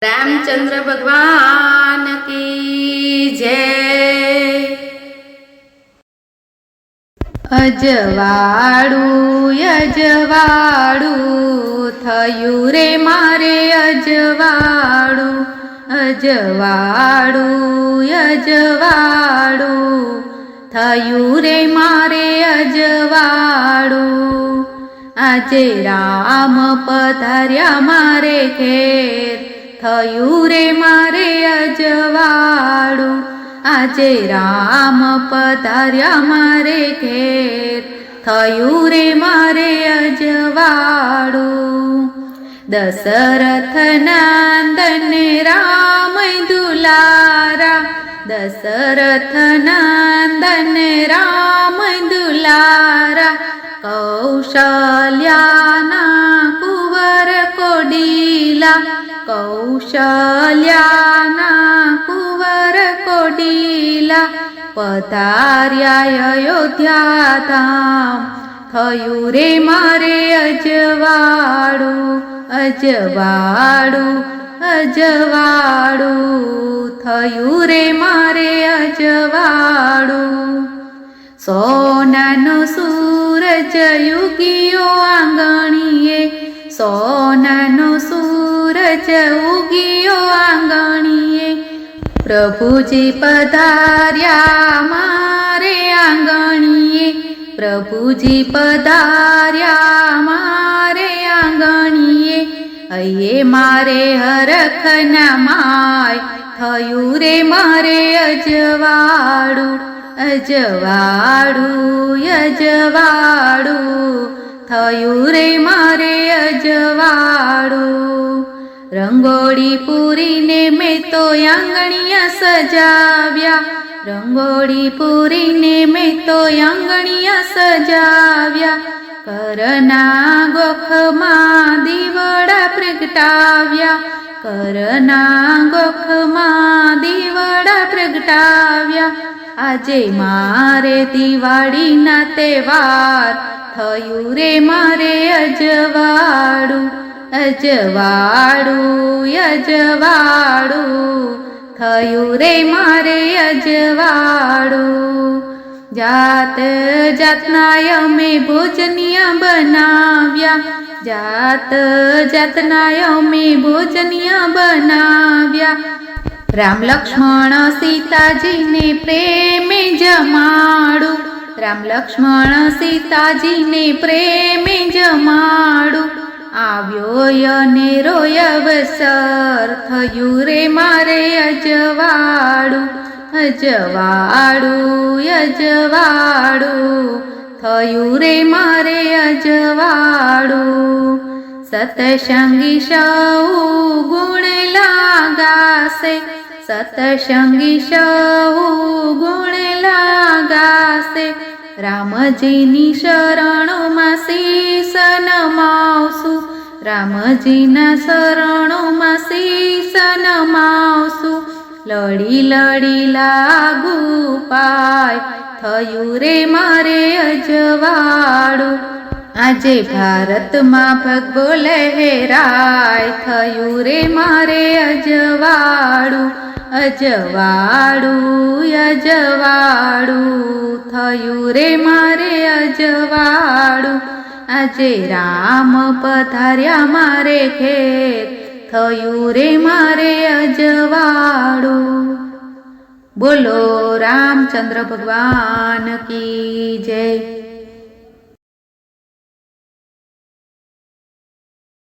रामचंद्र भगवान की जय। अजवाड़ू अजवाड़ू थयु रे मारे अजवाड़ू, अजवाड़ू अजवाड़ू थयु रे मारे अजवाड़ू। आजे राम पधार्या मारे घेर, थयु रे मारे अजवाड़ू। आजे राम पधार्या मारे घेर, थयु रे मारे अजवाड़ू। दशरथ नंदन राम दुलारा, दशरथ नंदन राम दुलारा। कौशल्याना कुंवर कोडीला, कौशल्याना कुंवर कोडीला। पधार्या अयोध्या धाम, थयु रे मारे अजवाड़ू, अजवाड़ू अजवाड़ू थयु रे मारे अजवाड़ू। सोनानो सूरज उगियो आंगणीए, सोनानो सूरज उगियो आंगणीए। प्रभुजी पधार्या मारे आंगणीए, प्रभुजी पधार्या मारे आंगणीए। अये मारे हरखना माय, थयु रे मारे अजवाड़ू, अजवाड़ू अजवाड़ू थयु रे मारे अजवाड़ू। रंगोળી पूरीने मैं तो आंगणिया सजाव्या, रंगोળી पूरीने मैं तो आंगणिया सजाव्या। करना गोखमा दीवड़ा प्रगटाव्या, करना गोखमा दीवड़ा प्रगटाव्या। आजे मारे दिवाળી ना तहेवार, थयु रे मारे अजवाड़ू, अजवाड़ू अजवाड़ू थयु रे मारे अजवाड़ू। जात जातना अमे भोजनिया बनाव्या, जात जातना अमे भोजनिया बनाव्या। राम लक्ष्मण सीताजी ने प्रेमे जमाड़ू, राम लक्ष्मण सीताजी ने प्रेमे जमाड़ू। आव्यो अनेरो अवसर, थयु रे मारे अजवाड़ू, अजवाड़ू अजवाड़ू थयु रे मारे अजवाड़ू। सतसंगी सौ गुण लागासे, सतसंगी सौ गुण लागासे। रामजीनी शरणोमां शीश नमावसु, रामजीना शरणोमां शीश नमावसु। लड़ी लड़ी लागू पाय, थयु रे मारे अजवाड़ू। आजे भारत मां भगवो लहराय, थयु रे मारे अजवाड़ू, अजवाड़ू अजवाड़ू थयु रे मारे अजवाड़ू। आजे राम पधार्या मारे घेर, थयु रे मारे अजवाड़ू। बोलो रामचंद्र भगवान की जय।